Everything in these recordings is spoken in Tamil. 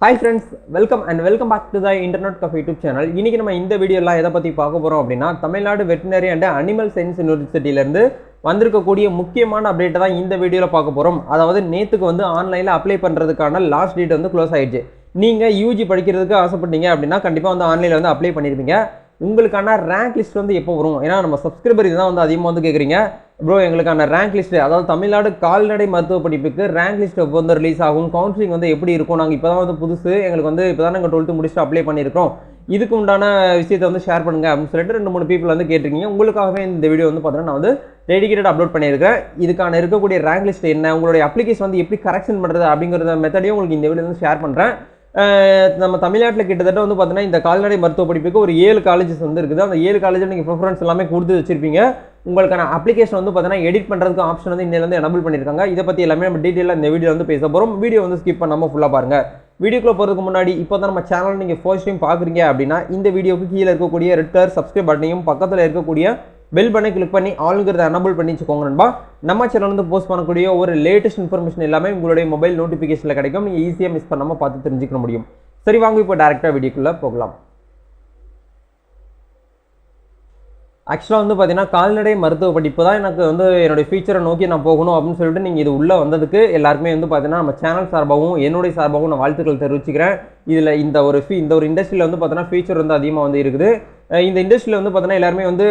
Hi friends, welcome back to the Internet Cafe YouTube channel. இன்னைக்கு நம்ம இந்த வீடியோல எதை பத்தி பார்க்க போறோம் அப்படினா தமிழ்நாடு வெட்டரினரி அண்ட் அனிமல் சயின்ஸ் யூனிவர்சிட்டில இருந்து வந்திருக்கக்கூடிய முக்கியமான அப்டேட் தான் இந்த வீடியோல பார்க்க போறோம். அதாவது நேத்துக்கு வந்து ஆன்லைன்ல அப்ளை பண்றதுக்கான லாஸ்ட் டேட் வந்து க்ளோஸ் ஆயிடுச்சு. நீங்க யூஜி படிக்கிறதுக்கு ஆசைப்பட்டீங்க அப்படினா கண்டிப்பா வந்து ஆன்லைன்ல வந்து அப்ளை பண்ணிருப்பீங்க. உங்களுக்கான ரேங்க் லிஸ்ட் வந்து எப்போ வரும்? ஏன்னா நம்ம சப்ஸ்கிரைபர் இதுதான் வந்து அதிகமாக வந்து கேட்குறீங்க. ப்ரோ எங்களுக்கான ரேங்க் லிஸ்ட், அதாவது தமிழ்நாடு கால்நடை மருத்துவ படிப்புக்கு ரேங்க் லிஸ்ட் எப்போ வந்து ரிலீஸ் ஆகும், கவுன்சிலிங் வந்து எப்படி இருக்கும், நாங்கள் இப்போ தான் வந்து புதுசு, எங்களுக்கு வந்து இப்போ தான் நாங்கள் 12th முடிச்சுட்டு அப்ளை பண்ணியிருக்கோம், இதுக்கு உண்டான விஷயத்தை வந்து ஷேர் பண்ணுங்க அப்படின்னு சொல்லிட்டு 2-3 பீப்புள் வந்து கேட்டிருக்கீங்க. உங்களுக்காகவே இந்த வீடியோ வந்து பார்த்தீங்கன்னா நான் வந்து டெடிகேட்டட் அப்லோட் பண்ணியிருக்கேன். இதுக்கான இருக்கக்கூடிய ரேங்க் லிஸ்ட் என்ன, உங்களுடைய அப்ளிகேஷன் வந்து எப்படி கரெக்ஷன் பண்ணுறது அப்படிங்கிற மெத்தடையும் உங்களுக்கு இந்த வீடியோ வந்து ஷேர் பண்ணுறேன். நம்ம தமிழ்நாட்டில் கிட்டத்தட்ட வந்து பார்த்தீங்கன்னா இந்த கால்நடை மருத்துவ படிப்புக்கு ஒரு 7 காலேஜஸ் வந்து இருக்குது. அந்த 7 காலேஜில் நீங்கள் ப்ரிஃபரன்ஸ் எல்லாமே கொடுத்து வச்சிருப்பீங்க. உங்களுக்கான அப்ளிகேஷன் வந்து பார்த்தீங்கன்னா எடிட் பண்ணுறதுக்கு ஆப்ஷன் வந்து இன்னிலேருந்து எனபிள் பண்ணியிருக்காங்க. இதை பற்றி எல்லாமே நம்ம டீட்டெயிலாக இந்த வீடியோ வந்து பேச போகிறோம். வீடியோ வந்து ஸ்கிப் பண்ணாமல் ஃபுல்லாக பாருங்கள். வீடியோக்குள்ளே போகிறதுக்கு முன்னாடி இப்போ தான் நம்ம சேனல் நீங்கள் ஃபர்ஸ்ட் டைம் பார்க்குறீங்க அப்படின்னா இந்த வீடியோக்கு கீழே இருக்கக்கூடிய ரெட் கலர் சப்ஸ்கிரைப் பட்டனையும் பக்கத்தில் இருக்கக்கூடிய பெல் பட்டனை கிளிக் பண்ணி ஆளுங்கிறத எனபிள் பண்ணி வச்சுக்கோங்க நண்பா. நம்ம சேனல் வந்து போஸ்ட் பண்ணக்கூடிய ஒரு லேட்டஸ்ட் இன்ஃபர்மேஷன் எல்லாமே உங்களுடைய மொபைல் நோட்டிஃபிகேஷனில் கிடைக்கும். நீங்கள் ஈஸியாக மிஸ் பண்ணாமல் பார்த்து தெரிஞ்சுக்க முடியும். சரி வாங்க இப்போ டேரெக்டாக வீடியோக்குள்ளே போகலாம். ஆக்சுவலாக வந்து பார்த்தீங்கன்னா கால்நடை மருத்துவ படிப்பு தான் எனக்கு வந்து என்னுடைய ஃபியூச்சரை நோக்கி நான் போகணும் அப்படின்னு சொல்லிட்டு நீங்கள் இது உள்ளே வந்ததுக்கு எல்லாருமே வந்து பார்த்தீங்கன்னா நம்ம சேனல் சார்பாகவும் என்னுடைய சார்பாகவும் நான் வாழ்த்துக்கள் தெரிவிச்சுக்கிறேன். இதில் இந்த ஒரு இண்டஸ்ட்ரியில் வந்து பார்த்தீங்கன்னா ஃபியூச்சர் வந்து அதிகமாக வந்து இருக்குது. இந்த இண்டஸ்ட்ரியில் வந்து பார்த்தீங்கன்னா எல்லாருமே வந்து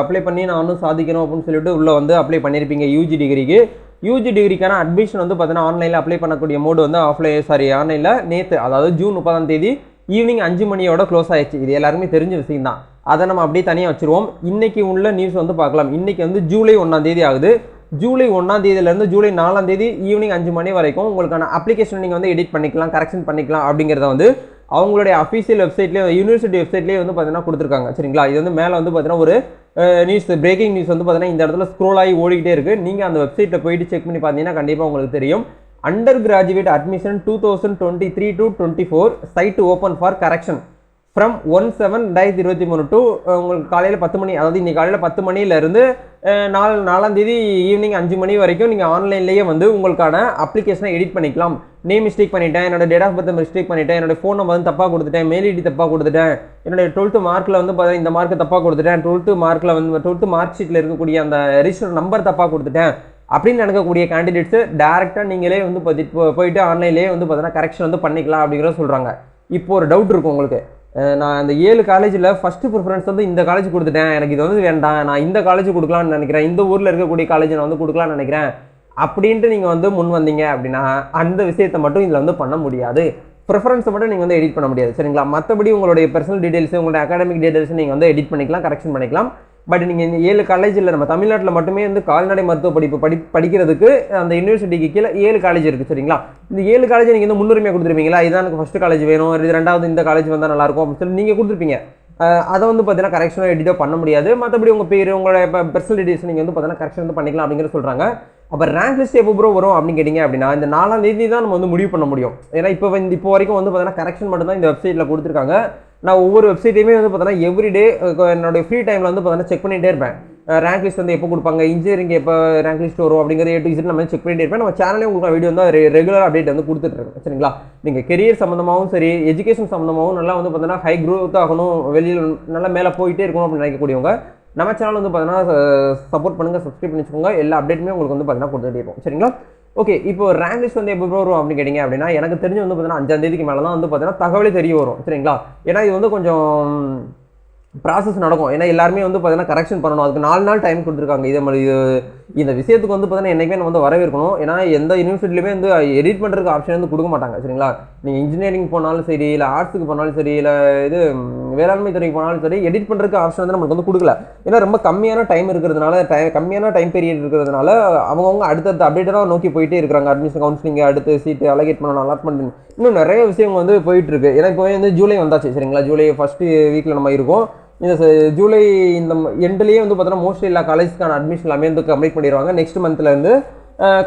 அப்ளை பண்ணி நான் வந்து சாதிக்கணும் அப்படின்னு சொல்லிட்டு உள்ளே வந்து அப்ளை பண்ணியிருப்பீங்க யூஜி டிகிரிக்கு. யூஜி டிகிரிக்கான அட்மிஷன் வந்து பார்த்தீங்கன்னா ஆன்லைனில் அப்ளை பண்ணக்கூடிய மோடு வந்து ஆன்லைனில் நேற்று, அதாவது ஜூன் 30ஆம் தேதி ஈவினிங் 5 மணியோட க்ளோஸ் ஆயிடுச்சு. இது எல்லாருமே தெரிஞ்ச விஷயம் தான். அதை நம்ம அப்படியே தனியாக வச்சுருவோம். இன்றைக்கி உள்ள நியூஸ் வந்து பார்க்கலாம். இன்றைக்கி வந்து ஜூலை 1ஆம் தேதி ஆகுது. ஜூலை 1ஆம் தேதியிலேருந்து ஜூலை 4ஆம் தேதி ஈவினிங் 5 மணி வரைக்கும் உங்களுக்கான அப்ளிகேஷன் நீங்கள் வந்து எடிட் பண்ணிக்கலாம், கரெக்ஷன் பண்ணிக்கலாம் அப்படிங்கிறத வந்து அவங்களுடைய அஃபீஷியல் வெப்சைட்லேயே யூனிவர்சிட்டி வெப்சைட்லேயே வந்து பார்த்தீங்கன்னா கொடுத்துருக்காங்க. சரிங்களா, இது வந்து மேலே வந்து பார்த்தீங்கன்னா ஒரு நியூஸ், பிரேக்கிங் நியூஸ் வந்து பார்த்தீங்கன்னா இந்த இடத்துல ஸ்க்ரோல் ஆகி ஓடிக்கிட்டே இருக்குது. நீங்கள் அந்த வெப்சைட்டில் போயிட்டு செக் பண்ணி பார்த்தீங்கன்னா கண்டிப்பாக உங்களுக்கு தெரியும். Undergraduate admission 2023 to 24 site open for correction from 1/7/2023 to உங்களுக்கு காலையில் 10 மணி, அதாவது இன்னைக்கு காலையில் 10 மணிலேருந்து 4ஆம் தேதி ஈவினிங் 5 மணி வரைக்கும் நீங்கள் ஆன்லைன்லேயே வந்து உங்களுக்கான அப்ளிகேஷனை எடிட் பண்ணிக்கலாம். நேம் மிஸ்டேக் பண்ணிட்டேன், என்னோட டேட் ஆஃப் பர்த் மிஸ்டேக் பண்ணிட்டேன், என்னோட ஃபோன் நம்பர் வந்து தப்பாக கொடுத்துட்டேன், மெயில் ஐடி தப்பாக கொடுத்துட்டேன், என்னுடைய 12th மார்க்கில் வந்து பார்த்தீங்கன்னா இந்த மார்க்கு தப்பாக கொடுத்துட்டேன், 12th மார்க் ஷீட்டில் இருக்கக்கூடிய அந்த ரிஜிஸ்டர் நம்பர் தப்பாக கொடுத்துட்டேன் அப்படின்னு நினைக்கக்கூடிய கேண்டிடேட்ஸு டேரெக்டாக நீங்களே வந்து போயிட்டு ஆன்லைன்லேயே வந்து பார்த்தீங்கன்னா கரெக்ஷன் வந்து பண்ணிக்கலாம் அப்படிங்கிறத சொல்கிறாங்க. இப்போ ஒரு டவுட் இருக்கும் உங்களுக்கு, நான் அந்த 7 காலேஜில் ஃபஸ்ட்டு ப்ரிஃபரன்ஸ் வந்து இந்த காலேஜ் கொடுத்துட்டேன், எனக்கு இது வந்து வேண்டாம், நான் இந்த காலேஜ் கொடுக்கலான்னு நினைக்கிறேன், இந்த ஊரில் இருக்கக்கூடிய காலேஜ் நான் வந்து கொடுக்கலான்னு நினைக்கிறேன் அப்படின்ட்டு நீங்கள் வந்து முன் வந்தீங்க அப்படின்னா அந்த விஷயத்தை மட்டும் இதில் வந்து பண்ண முடியாது. ப்ரிஃபரன்ஸை மட்டும் நீங்கள் வந்து எடிட் பண்ண முடியாது. சரிங்களா, மற்றபடி உங்களுடைய பர்சனல் டீடைல்ஸ், உங்களுடைய அகாடமிக் டீடைல்ஸ் நீங்கள் வந்து எடிட் பண்ணிக்கலாம், கரெக்ஷன் பண்ணிக்கலாம். பட் நீங்கள் இந்த 7 காலேஜில் நம்ம தமிழ்நாட்டில் மட்டுமே வந்து கால்நடை மருத்துவ படிப்பு படிக்கிறதுக்கு அந்த யூனிவர்சிட்டிக்கு கீழே 7 காலேஜ் இருக்குது. சரிங்களா, இந்த 7 காலேஜ் நீங்கள் வந்து முன்னுரிமையாக கொடுத்துருப்பீங்களா, இதான் எனக்கு ஃபஸ்ட்டு காலேஜ் வேணும், இது 2வது இந்த காலேஜ் வந்தால் நல்லாயிருக்கும் அப்படின்னு சொல்லி நீங்கள் கொடுத்துருப்பீங்க. அதை வந்து பார்த்தீங்கன்னா கரெக்ஷனோ எடிட்டோ பண்ண முடியாது. மற்றபடி உங்கள் பேர், உங்களோட பர்சனல் டீடைல்ஸ் நீங்கள் வந்து பார்த்தீங்கன்னா கரெக்ஷன் வந்து பண்ணிக்கலாம் அப்படிங்கிற சொல்கிறாங்க. அப்போ ரேங்க் லிஸ்ட் எப்போ ப்ரோ வரும் அப்படின்னு கேட்டிங்க அப்படின்னா இந்த 4ஆம் தேதி தான் நம்ம வந்து முடிவு பண்ண முடியும். ஏன்னா இப்போ வரைக்கும் வந்து பார்த்தீங்கன்னா கரெக்ஷன் மட்டும் தான் இந்த வெப்சைட்டில் கொடுத்துருக்காங்க. நான் ஒவ்வொரு வெப்சைட்டையுமே வந்து பார்த்தீங்கன்னா எவ்ரிடே என்னோட ஃப்ரீ டைமில் வந்து பார்த்தீங்கன்னா செக் பண்ணிகிட்டே இருப்பேன். ரேங்க் லிஸ்ட் வந்து எப்போ கொடுப்பாங்க, இன்ஜினியரிங் எப்போ ரேங்க் லிஸ்ட் வரும் அப்படிங்கிறது A to Z நம்ம செக் பண்ணிகிட்டே இருப்பேன். நம்ம சேனலே உங்களுக்கு வீடியோ வந்து ரெகுலர் அப்டேட் வந்து கொடுத்துட்ருக்கேன். சரிங்களா, நீங்கள் கெரியர் சம்மந்தமாகவும் சரி, எஜுகேஷன் சம்மந்தமாகவும் நல்லா வந்து பார்த்தீங்கன்னா ஹை க்ரோத் ஆகணும், வெளியில் நல்லா மேலே போயிட்டே இருக்கணும் அப்படின்னு நினைக்கக்கூடியவங்க நம்ம சேனல் வந்து பார்த்தீங்கன்னா சப்போர்ட் பண்ணுங்கள், சப்ஸ்கிரைப் பண்ணி வச்சுக்கோங்க. எல்லா அப்டேட்டுமே உங்களுக்கு வந்து பார்த்தீங்கன்னா கொடுத்துட்டே இருப்போம். சரிங்களா, ஓகே. இப்போ ரேங்க் லிஸ்ட் வந்து எப்போ வரும் அப்படின்னு கேட்டிங்க அப்படின்னா எனக்கு தெரிஞ்சு வந்து பார்த்தீங்கன்னா 5ஆம் தேதிக்கு மேலே தான் வந்து பார்த்தீங்கன்னா தகவலே தெரிய வரும். சரிங்களா, ஏன்னா இது வந்து கொஞ்சம் ப்ராசஸ் நடக்கும். ஏன்னா எல்லாருமே வந்து பார்த்தீங்கன்னா கரெக்ஷன் பண்ணணும், அதுக்கு 4 நாள் டைம் கொடுத்துருக்காங்க. இதே மாதிரி இந்த விஷயத்துக்கு வந்து பார்த்தீங்கன்னா என்றைக்குமே நம்ம வந்து வரவேற்கணும். ஏன்னா எந்த யூனிவர்சிட்டிலையுமே வந்து எடிட் பண்ணுறதுக்கு ஆப்ஷன் வந்து கொடுக்க மாட்டாங்க. சரிங்களா, நீங்கள் இன்ஜினியரிங் போனாலும் சரி, இல்லை ஆர்ட்ஸுக்கு போனாலும் சரி, இல்லை இது வேளாண்மை துறைக்கு போனாலும் சரி, எடிட் பண்ணுறதுக்கு ஆப்ஷன் வந்து நம்மளுக்கு வந்து கொடுக்கல. ஏன்னா ரொம்ப கம்மியான டைம் இருக்கிறதுனால, கம்மியான டைம் பீரியட் இருக்கிறதுனால அவங்கவுங்க அடுத்தடுத்த அப்டேட்டாக நோக்கி போயிட்டே இருக்கிறாங்க. அட்மிஷன் கவுன்சிலிங், அடுத்து சீட்டு அலகேட் பண்ணணும், அலாட்மெண்ட், இன்னும் நிறைய விஷயங்கள் வந்து போயிட்டுருக்கு. ஏன்னா இப்போ வந்து ஜூலை வந்தாச்சு. சரிங்களா, ஜூலை ஃபஸ்ட்டு வீக்கில் நம்ம இருக்கோம். இந்த ஜூலை இந்த எண்ட்லேயே வந்து பார்த்தீங்கன்னா மோஸ்ட்லி எல்லா காலேஜ்க்கான அட்மிஷன் எல்லாமே வந்து கம்ப்ளீட் பண்ணிடுவாங்க. நெக்ஸ்ட் மந்த்லேருந்து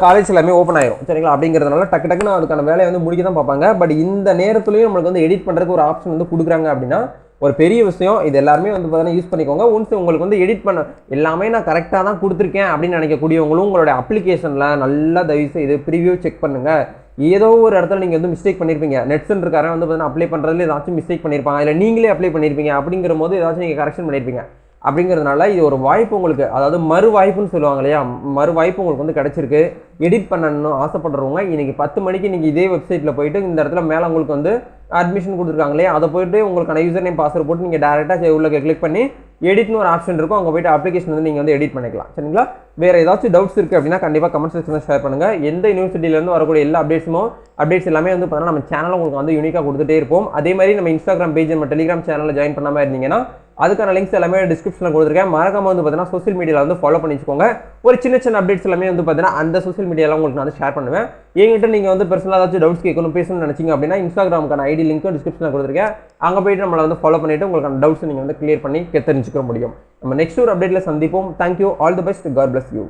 காலேஜ் எல்லாமே ஓப்பன் ஆயிரும். சரிங்களா, அப்படிங்கிறதுனால டக்குன்னு அதுக்கான வேலையை வந்து முடிக்க தான் பார்ப்பாங்க. பட் இந்த நேரத்துலையும் நம்மளுக்கு வந்து எடிட் பண்ணுறதுக்கு ஒரு ஆப்ஷன் வந்து கொடுக்குறாங்க அப்படின்னா ஒரு பெரிய விஷயம். இது எல்லாருமே வந்து பார்த்தீங்கன்னா யூஸ் பண்ணிக்கோங்க. ஒன்ஸ் உங்களுக்கு வந்து எடிட் பண்ண எல்லாமே நான் கரெக்டாக தான் கொடுத்துருக்கேன் அப்படின்னு நினைக்கக்கூடியவங்களும் உங்களோட அப்ளிகேஷனில் நல்லா தயவு செய்து ப்ரிவியூ செக் பண்ணுங்கள். ஏதோ ஒரு இடத்துல நீங்கள் வந்து மிஸ்டேக் பண்ணியிருப்பீங்க. நெட் சென்டருக்காரன் வந்து பார்த்தீங்கன்னா அப்ளை பண்ணுறதுல ஏதாச்சும் மிஸ்டேக் பண்ணியிருப்பாங்க, இல்லை நீங்களே அப்ளை பண்ணியிருப்பீங்க. அப்படிங்கிற போது ஏதாச்சும் நீங்கள் கரெக்ஷன் பண்ணியிருப்பீங்க. அப்படிங்கிறதுனால இது ஒரு வாய்ப்பு உங்களுக்கு, அதாவது மறு வாய்ப்புன்னு சொல்லுவாங்க இல்லையா, மறு வாய்ப்பு உங்களுக்கு வந்து கிடச்சிருக்கு. எடிட் பண்ணணும்னு ஆசைப்படுறவங்க இன்னைக்கு 10 மணிக்கு நீங்கள் இதே வெப்சைட்டில் போயிட்டு இந்த இடத்துல மேலே உங்களுக்கு வந்து அட்மிஷன் கொடுத்துருக்காங்களே, அதை போயிட்டு உங்களுக்கான யூசர் நேம் பாஸ்வேர்ட் போட்டு நீங்கள் டேரெக்டாக உள்ள கிளிக் பண்ணி எடிட்னு ஒரு ஆப்ஷன் இருக்கும், அங்கே போய்ட்டு அப்ளிகேஷன் வந்து நீங்கள் வந்து எடிட் பண்ணிக்கலாம். சரிங்களா? வேறு ஏதாச்சும் டவுட்ஸ் இருக்குது அப்படின்னா கண்டிப்பாக கமெண்ட் செக்ஷனில் ஷேர் பண்ணுங்கள். எந்த யூனிவர்சிட்டியிலேருந்து வரக்கூடிய எல்லா அப்டேட்ஸ் எல்லாமே வந்து பார்த்தீங்கன்னா நம்ம சேனலில் உங்களுக்கு வந்து யூனிக்காக கொடுத்துட்டே இருப்போம். அதே மாதிரி நம்ம இன்ஸ்டாகிராம் பேஜ், நம்ம டெலிகிராம் சேனலில் ஜாயின் பண்ணாமல் இருந்தீங்கன்னா அதுக்கான லிங்க்ஸ் எல்லாமே டிஸ்கிரிப்ஷனில் கொடுத்துருக்கேன். மறக்காம வந்து பார்த்தீங்கன்னா சோஷியல் மீடியாவில் வந்து ஃபாலோ பண்ணி வச்சுக்கோங்க. ஒரு சின்ன அப்டேட்ஸ் எல்லாமே வந்து பார்த்தீங்கன்னா அந்த சோஷியல் மீடியாவில் உங்களுக்கு நான் வந்து ஷேர் பண்ணுவேன். என்கிட்ட நீங்கள் வந்து பர்சனலாக ஏதாச்சும் டவுட்ஸ் கேட்கணும், பேசணும்னு நினச்சிங்க அப்படின்னா இன்ஸ்டாகிராமுக்கான ஐடி லிங்க்கும் டிஸ்கிரிப்ஷனில் கொடுத்துருக்கேன். அங்கே போயிட்டு நம்மளை வந்து ஃபாலோ பண்ணிவிட்டு உங்களுக்கான டவுட்ஸ் நீங்கள் வந்து கிளியர் பண்ணி தெரிஞ்சுக்க முடியும். நம்ம நெக்ஸ்ட் ஒரு அப்டேட்டில் சந்திப்போம். Thank you. All the best. God bless you.